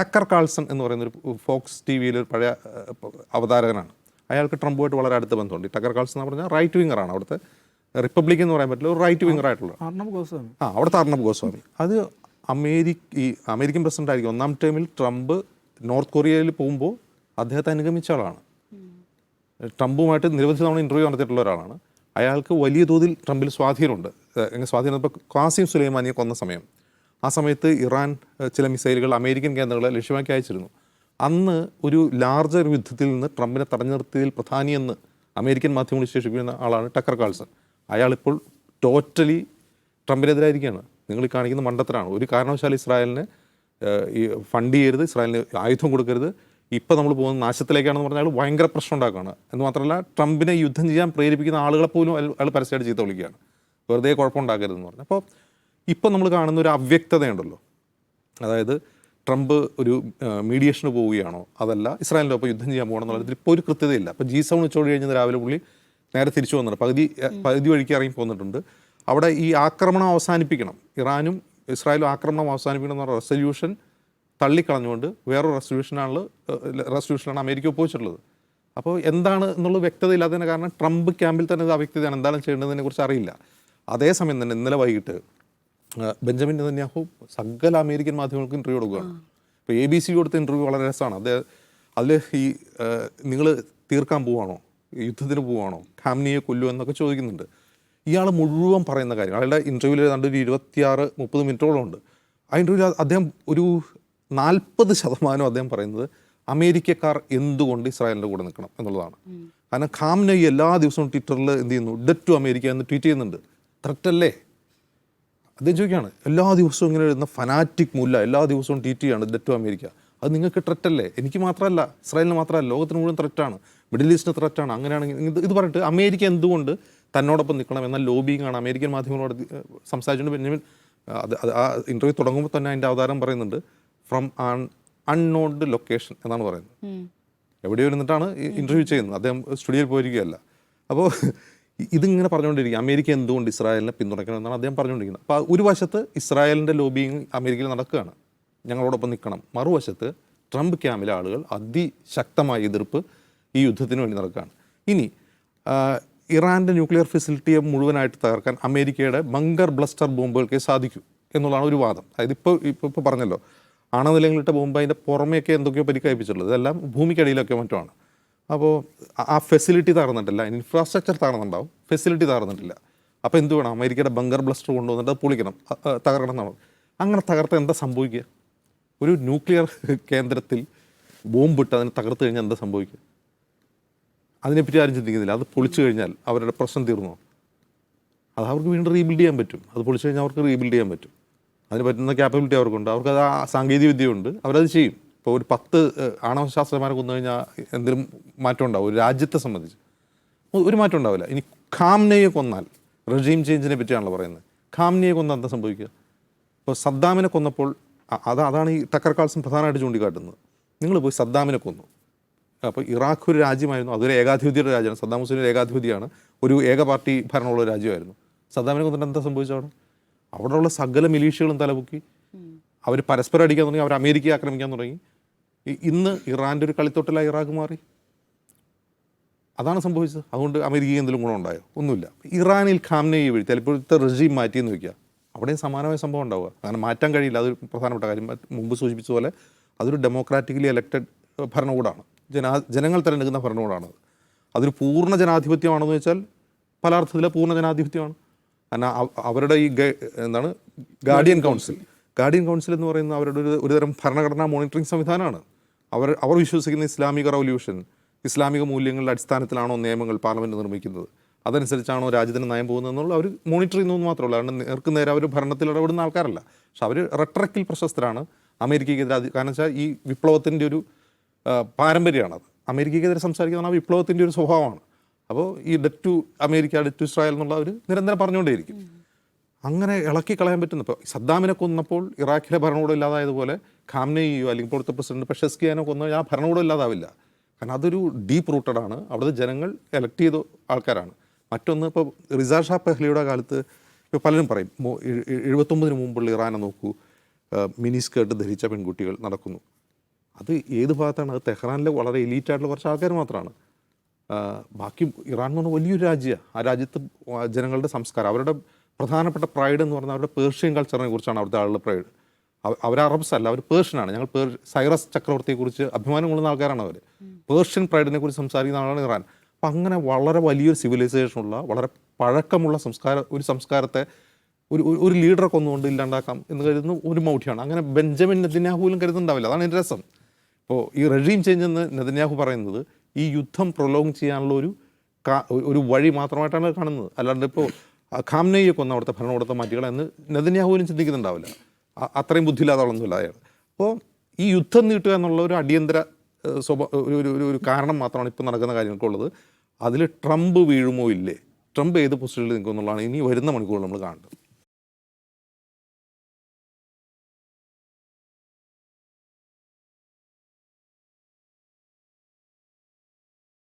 Decker Carlsen എന്ന് പറയുന്നൊരു Fox T വിയിൽ ഒരു പഴയ അവതാരകനാണ്. അയാൾക്ക് ട്രംപുമായിട്ട് വളരെ അടുത്ത ബന്ധമുണ്ട്. ഈ ടക്കർ കാൾസൺ എന്ന് പറഞ്ഞാൽ റൈറ്റ് വിങ്ങറാണ്. അവിടുത്തെ റിപ്പബ്ലിക് എന്ന് പറയാൻ പറ്റില്ല, ഒരു റൈറ്റ് വിങ്ങർ ആയിട്ടുള്ള അവിടുത്തെ അർണബ് ഗോസ്വാമി. അത് അമേരിക്കൻ പ്രസിഡന്റ് ആയിരിക്കും 1ാം ടേമിൽ ട്രംപ് നോർത്ത് കൊറിയയിൽ പോകുമ്പോൾ അദ്ദേഹത്തെ അനുഗമിച്ച ആളാണ്. ട്രംപുമായിട്ട് നിരവധി തവണ ഇൻ്റർവ്യൂ നടത്തിയിട്ടുള്ള ഒരാളാണ്. അയാൾക്ക് വലിയ തോതിൽ ട്രംപിൽ സ്വാധീനമുണ്ട്. എങ്ങനെ സ്വാധീനം? ഇപ്പോൾ ഖാസിം സുലൈമാനിയെ കൊന്ന സമയം, ആ സമയത്ത് ഇറാൻ ചില മിസൈലുകൾ അമേരിക്കൻ കേന്ദ്രങ്ങളെ ലക്ഷ്യമാക്കി അയച്ചിരുന്നു. അന്ന് ഒരു ലാർജർ യുദ്ധത്തിൽ നിന്ന് ട്രംപിനെ തടഞ്ഞു നിർത്തിയതിൽ പ്രധാനിയെന്ന് അമേരിക്കൻ മാധ്യമങ്ങൾ വിശേഷിപ്പിക്കുന്ന ആളാണ് ടക്കർ കാൾസൺ. അയാളിപ്പോൾ ടോറ്റലി ട്രംപിനെതിരായിരിക്കുകയാണ്. നിങ്ങൾ ഈ കാണിക്കുന്ന മണ്ടത്തരാണ്. ഒരു കാരണവശാലും ഇസ്രായേലിനെ ഈ ഫണ്ട് ചെയ്യരുത്, ഇസ്രായേലിന് ആയുധം കൊടുക്കരുത്, ഇപ്പോൾ നമ്മൾ പോകുന്ന നാശത്തിലേക്കാണെന്ന് പറഞ്ഞാൽ അയാൾ ഭയങ്കര പ്രശ്നം ഉണ്ടാക്കുകയാണ്. എന്ന് മാത്രമല്ല ട്രംപിനെ യുദ്ധം ചെയ്യാൻ പ്രേരിപ്പിക്കുന്ന ആളുകളെ പോലും അയാൾ പരസ്യമായിട്ട് ചീത്ത വിളിക്കുകയാണ്. വെറുതെ കുഴപ്പമുണ്ടാക്കരുതെന്ന് പറഞ്ഞു. അപ്പോൾ ഇപ്പോൾ നമ്മൾ കാണുന്ന ഒരു അവ്യക്തതയുണ്ടല്ലോ, അതായത് ട്രംപ് ഒരു മീഡിയേഷന് പോവുകയാണോ, അതല്ല ഇസ്രായേലിൻ്റെ ഒപ്പം യുദ്ധം ചെയ്യാൻ പോകണം എന്നുള്ളതിൽ ഇപ്പോൾ ഒരു കൃത്യതയില്ല. അപ്പോൾ G7 ഉച്ചോടി കഴിഞ്ഞ് രാവിലെ പുള്ളി നേരെ തിരിച്ചു വന്നിട്ടുണ്ട്, പകുതി വഴിക്ക് ഇറങ്ങി പോന്നിട്ടുണ്ട്. അവിടെ ഈ ആക്രമണം അവസാനിപ്പിക്കണം, ഇറാനും ഇസ്രായേലും ആക്രമണം അവസാനിപ്പിക്കണം എന്ന റെസൊല്യൂഷൻ തള്ളിക്കളഞ്ഞുകൊണ്ട് വേറൊരു റെസൊല്യൂഷനാണ് അമേരിക്ക ഒപ്പുവെച്ചിട്ടുള്ളത്. അപ്പോൾ എന്താണ് എന്നുള്ളത് വ്യക്തതയില്ലാത്തതിന് കാരണം ട്രംപ് ക്യാമ്പിൽ തന്നെ ഇത് അവ്യക്തതയാണ്, എന്താണ് ചെയ്യേണ്ടതിനെ കുറിച്ച് അറിയില്ല. അതേസമയം തന്നെ ഇന്നലെ വൈകിട്ട് ബെഞ്ചമിൻ നെതന്യാഹു സകല അമേരിക്കൻ മാധ്യമങ്ങൾക്ക് ഇൻ്റർവ്യൂ കൊടുക്കുകയാണ്. ഇപ്പോൾ ABC കൊടുത്ത ഇൻ്റർവ്യൂ വളരെ രസമാണ്. അതിൽ ഈ നിങ്ങൾ തീർക്കാൻ പോവുകയാണോ, യുദ്ധത്തിന് പോവുകയാണോ, ഖാംനിയെ കൊല്ലു എന്നൊക്കെ ചോദിക്കുന്നുണ്ട്. ഇയാൾ മുഴുവൻ പറയുന്ന കാര്യം, അയാളുടെ ഇൻ്റർവ്യൂവിൽ ഏതാണ്ട് ഒരു 26-30 മിനിറ്റോളം ഉണ്ട്. ആ ഇൻ്റർവ്യൂവിൽ അദ്ദേഹം ഒരു 40% അദ്ദേഹം പറയുന്നത് അമേരിക്കക്കാർ എന്തുകൊണ്ട് ഇസ്രായേലിൻ്റെ കൂടെ നിൽക്കണം എന്നുള്ളതാണ്. കാരണം ഖാംനയി എല്ലാ ദിവസവും ട്വിറ്ററിൽ എന്ത് ചെയ്യുന്നു, ഡെത്ത് ടു അമേരിക്ക എന്ന് ട്വീറ്റ് ചെയ്യുന്നുണ്ട്. ത്രെറ്റല്ലേ? അദ്ദേഹം ചോദിക്കുകയാണ്, എല്ലാ ദിവസവും ഇങ്ങനെ എഴുതുന്ന ഫനാറ്റിക് മുല്ല എല്ലാ ദിവസവും ട്വീറ്റ് ചെയ്യാണ് ഡെത്ത് ടു അമേരിക്ക, അത് നിങ്ങൾക്ക് ത്രെറ്റല്ലേ? എനിക്ക് മാത്രമല്ല, ഇസ്രായേലിന് മാത്രമല്ല, ലോകത്തിന് മുഴുവൻ ത്രെറ്റാണ്, മിഡിൽ ഈസ്റ്റിന് ത്രെറ്റാണ്. അങ്ങനെയാണെങ്കിൽ ഇത് പറഞ്ഞിട്ട് അമേരിക്ക എന്തുകൊണ്ട് തന്നോടൊപ്പം നിൽക്കണം എന്ന ലോബിങ് ആണ് അമേരിക്കൻ മാധ്യമങ്ങളോട് സംസാരിച്ചുകൊണ്ട് ബെഞ്ചമിൻ ആ ഇൻ്റർവ്യൂ തുടങ്ങുമ്പോൾ തന്നെ അതിൻ്റെ അവതാരം പറയുന്നുണ്ട്, ഫ്രം അൺനോൺഡ് ലൊക്കേഷൻ എന്നാണ് പറയുന്നത്. എവിടെയോ ഇരുന്നിട്ടാണ് ഇൻ്റർവ്യൂ ചെയ്യുന്നത്, അദ്ദേഹം സ്റ്റുഡിയോയിൽ പോയിരിക്കുകയല്ല. അപ്പോൾ ഇതിങ്ങനെ പറഞ്ഞുകൊണ്ടിരിക്കുക, അമേരിക്ക എന്തുകൊണ്ട് ഇസ്രായേലിനെ പിന്തുണയ്ക്കണം എന്നാണ് അദ്ദേഹം പറഞ്ഞുകൊണ്ടിരിക്കുന്നത്. അപ്പോൾ ഒരു വശത്ത് ഇസ്രായേലിൻ്റെ ലോബിങ് അമേരിക്കയിൽ നടക്കുകയാണ്, ഞങ്ങളോടൊപ്പം നിൽക്കണം. മറുവശത്ത് ട്രംപ് ക്യാമ്പിലെ ആളുകൾ അതിശക്തമായ എതിർപ്പ് ഈ യുദ്ധത്തിന് വേണ്ടി നടക്കുകയാണ്. ഇനി ഇറാൻ്റെ ന്യൂക്ലിയർ ഫെസിലിറ്റിയെ മുഴുവനായിട്ട് തകർക്കാൻ അമേരിക്കയുടെ ബങ്കർ ബ്ലസ്റ്റർ ബോംബുകൾക്കേ സാധിക്കൂ എന്നുള്ളതാണ് ഒരു വാദം. അതായത് ഇപ്പോൾ പറഞ്ഞല്ലോ, ആണവനിലയങ്ങളിട്ട ബോംബ് അതിൻ്റെ പുറമേയൊക്കെ എന്തൊക്കെയോ പരിക്കേൽപ്പിച്ചിട്ടുള്ളത്, ഇതെല്ലാം ഭൂമിക്കടിയിലൊക്കെ മറ്റുമാണ്. അപ്പോൾ ആ ഫെസിലിറ്റി തകർന്നിട്ടില്ല, ഇൻഫ്രാസ്ട്രക്ചർ തകർന്നുണ്ടാവും, ഫെസിലിറ്റി തകർന്നിട്ടില്ല. അപ്പോൾ എന്ത് വേണം, അമേരിക്കയുടെ ബങ്കർ ബ്ലസ്റ്റർ കൊണ്ടുവന്നിട്ട് അത് പൊളിക്കണം, തകർക്കണം എന്നാണ്. അങ്ങനെ തകർത്ത് എന്താ സംഭവിക്കുക? ഒരു ന്യൂക്ലിയർ കേന്ദ്രത്തിൽ ബോംബിട്ട് അതിനെ തകർത്ത് കഴിഞ്ഞാൽ എന്താ സംഭവിക്കുക? അതിനെപ്പറ്റി ആരും ചിന്തിക്കുന്നില്ല. അത് പൊളിച്ചു കഴിഞ്ഞാൽ അവരുടെ പ്രശ്നം തീർന്നോ? അത് അവർക്ക് വീണ്ടും റീബിൽഡ് ചെയ്യാൻ പറ്റും. അത് പൊളിച്ചു കഴിഞ്ഞാൽ അവർക്ക് റീബിൽഡ് ചെയ്യാൻ പറ്റും. അതിന് പറ്റുന്ന ക്യാപ്പബിലിറ്റി അവർക്കുണ്ട്, അവർക്കത് ആ സാങ്കേതിക വിദ്യയുണ്ട്, അവരത് ചെയ്യും. ഇപ്പോൾ ഒരു 10 ആണവ ശാസ്ത്രജ്ഞന്മാരെ കൊന്നു കഴിഞ്ഞാൽ എന്തെങ്കിലും മാറ്റം ഉണ്ടാവും? ഒരു രാജ്യത്തെ സംബന്ധിച്ച് ഒരു മാറ്റം ഉണ്ടാവില്ല. ഇനി ഖാംനയെ കൊന്നാൽ, റെജീം ചേഞ്ചിനെ പറ്റിയാണല്ലോ പറയുന്നത്, ഖാംനയെ കൊന്നാൽ എന്താ സംഭവിക്കുക? ഇപ്പോൾ സദ്ദാമിനെ കൊന്നപ്പോൾ അതാണ് ഈ ടക്കർ കാൾസൺ പ്രധാനമായിട്ട് ചൂണ്ടിക്കാട്ടുന്നത്. നിങ്ങൾ പോയി സദ്ദാമിനെ കൊന്നു. അപ്പോൾ ഇറാഖ് ഒരു രാജ്യമായിരുന്നു, അതൊരു ഏകാധിപതിയുടെ രാജ്യമാണ്. സദ്ദാം ഹുസൈൻ ഒരു ഏകാധിപതിയാണ്, ഒരു ഏക പാർട്ടി ഭരണമുള്ള രാജ്യമായിരുന്നു. സദ്ദാമിനെ കൊന്നിട്ട് എന്താ സംഭവിച്ചവിടെ? അവിടെയുള്ള സകല മിലീഷ്യകളും തലപൊക്കി, അവർ പരസ്പരം അടിക്കാൻ തുടങ്ങി, അവർ അമേരിക്കയെ ആക്രമിക്കാൻ തുടങ്ങി. ഇന്ന് ഇറാൻ്റെ ഒരു കളിത്തൊട്ടിലായി ഇറാഖ് മാറി. അതാണ് സംഭവിച്ചത്. അതുകൊണ്ട് അമേരിക്കയ്ക്ക് എന്തെങ്കിലും ഗുണമുണ്ടായോ? ഒന്നുമില്ല. ഇറാനിൽ ഖാംനയെ വീഴ്ത്തി ഇപ്പോഴത്തെ റെജീം മാറ്റിയെന്ന് വയ്ക്കുക, അവിടെയും സമാനമായ സംഭവം ഉണ്ടാവുക. അങ്ങനെ മാറ്റാൻ കഴിയില്ല, അതൊരു പ്രധാനപ്പെട്ട കാര്യം. മുമ്പ് സൂചിപ്പിച്ച പോലെ അതൊരു ഡെമോക്രാറ്റിക്കലി എലക്റ്റഡ് ഭരണകൂടമാണ്, ജനങ്ങൾ തിരഞ്ഞെടുക്കുന്ന ഭരണകൂടമാണത്. അതൊരു പൂർണ്ണ ജനാധിപത്യമാണെന്ന് വെച്ചാൽ പല അർത്ഥത്തിലെ പൂർണ്ണ ജനാധിപത്യമാണ്. കാരണം അവരുടെ ഈ ഗാർഡിയൻ കൗൺസിൽ എന്ന് പറയുന്നത് അവരുടെ ഒരുതരം ഭരണഘടനാ മോണിറ്ററിംഗ് സംവിധാനമാണ്. അവർ വിശ്വസിക്കുന്ന ഇസ്ലാമിക റവല്യൂഷൻ, ഇസ്ലാമിക മൂല്യങ്ങളുടെ അടിസ്ഥാനത്തിലാണോ നിയമങ്ങൾ പാർലമെൻറ്റ് നിർമ്മിക്കുന്നത്, അതനുസരിച്ചാണോ രാജ്യത്തിന് നയം പോകുന്നതെന്നുള്ള അവർ മോണിറ്റർ ചെയ്യുന്നതെന്ന് മാത്രമല്ല. അതുകൊണ്ട് നേർക്കുനേരെ അവർ ഭരണത്തിൽ ഇടപെടുന്ന ആൾക്കാരല്ല. പക്ഷെ അവർ റെട്രക്കിൽ പ്രശസ്തരാണ് അമേരിക്കയ്ക്കെതിരെ. കാരണം വെച്ചാൽ ഈ വിപ്ലവത്തിൻ്റെ ഒരു പാരമ്പര്യമാണത്. അമേരിക്കയ്ക്കെതിരെ സംസാരിക്കുന്ന ആ വിപ്ലവത്തിൻ്റെ ഒരു സ്വഭാവമാണ്. അപ്പോൾ ഈ death to America, death to Israel എന്നുള്ള അവർ നിരന്തരം പറഞ്ഞുകൊണ്ടേയിരിക്കും. അങ്ങനെ ഇളക്കി കളയാൻ പറ്റുന്ന, ഇപ്പോൾ സദ്ദാമിനെ കൊന്നപ്പോൾ ഇറാഖിലെ ഭരണകൂടം ഇല്ലാതായതുപോലെ ഖാംനെയോ അല്ലെങ്കിൽ ഇപ്പോഴത്തെ പ്രസിഡന്റ് പെഷസ്കിയാനെ കൊന്ന ആ ഭരണകൂടം ഇല്ലാതാവില്ല. കാരണം അതൊരു ഡീപ്പ് റൂട്ടഡാണ്, അവിടുത്തെ ജനങ്ങൾ എലക്ട് ചെയ്ത ആൾക്കാരാണ്. മറ്റൊന്ന്, ഇപ്പോൾ റിസാ ഷാ പെഹ്ലിയുടെ കാലത്ത് ഇപ്പോൾ പലരും പറയും 79 മുമ്പുള്ള ഇറാനെ നോക്കൂ, മിനി സ്കേർട്ട് ധരിച്ച പെൺകുട്ടികൾ നടക്കുന്നു. അത് ഏത് ഭാഗത്താണ്? അത് തെഹ്റാനിലെ വളരെ എലീറ്റായിട്ടുള്ള കുറച്ച് ആൾക്കാർ മാത്രമാണ്. ബാക്കി ഇറാൻ എന്ന് പറഞ്ഞാൽ വലിയൊരു രാജ്യമാണ്. ആ രാജ്യത്ത് ജനങ്ങളുടെ സംസ്കാരം, അവരുടെ പ്രധാനപ്പെട്ട പ്രൈഡ് എന്ന് പറഞ്ഞാൽ അവരുടെ പേർഷ്യൻ കൾച്ചറിനെ കുറിച്ചാണ് അവിടുത്തെ ആളുടെ പ്രൈഡ്. അവർ അറബ്സ് അല്ല, അവർ പേർഷ്യനാണ്. ഞങ്ങൾ സൈറസ് ചക്രവർത്തിയെക്കുറിച്ച് അഭിമാനം കൊള്ളുന്ന ആൾക്കാരാണ് അവർ. പേർഷ്യൻ പ്രൈഡിനെ കുറിച്ച് സംസാരിക്കുന്ന ആളാണ് ഇറാൻ. അപ്പം അങ്ങനെ വളരെ വലിയൊരു സിവിലൈസേഷനുള്ള, വളരെ പഴക്കമുള്ള ഒരു സംസ്കാരത്തെ ഒരു ലീഡറെ കൊന്നുകൊണ്ട് ഇല്ലാണ്ടാക്കാം എന്ന് കരുതുന്ന ഒരു മൗഢ്യമാണ്. അങ്ങനെ ബെഞ്ചമിൻ നെതന്യാഹുവിലും കരുതുന്നുണ്ടാവില്ല. അതാണ് എൻ്റെ രസം. ഇപ്പോൾ ഈ റെജീം ചേഞ്ച് എന്ന് നെതന്യാഹു പറയുന്നത് ഈ യുദ്ധം പ്രൊലോങ് ചെയ്യാനുള്ള ഒരു വഴി മാത്രമായിട്ടാണ് കാണുന്നത്. അല്ലാണ്ട് ഇപ്പോൾ ഖാംനെയെ കൊന്ന അവിടുത്തെ ഭരണകൂടത്തെ മാറ്റികളെന്ന് നെതന്യാഹുവിനും ചിന്തിക്കുന്നുണ്ടാവില്ല. അത്രയും ബുദ്ധിയില്ലാത്ത ആളൊന്നുമില്ല അയാൾ. അപ്പോൾ ഈ യുദ്ധം നീട്ടുക എന്നുള്ള ഒരു അടിയന്തര ഒരു കാരണം മാത്രമാണ് ഇപ്പോൾ നടക്കുന്ന കാര്യങ്ങൾക്കുള്ളത്. അതിൽ ട്രംപ് വീഴുമോ ഇല്ലേ, ട്രംപ് ഏത് പൊസിഷനിൽ നിൽക്കും എന്നുള്ളതാണ് ഇനി വരുന്ന മണിക്കൂറിൽ നമ്മൾ കാണുന്നത്.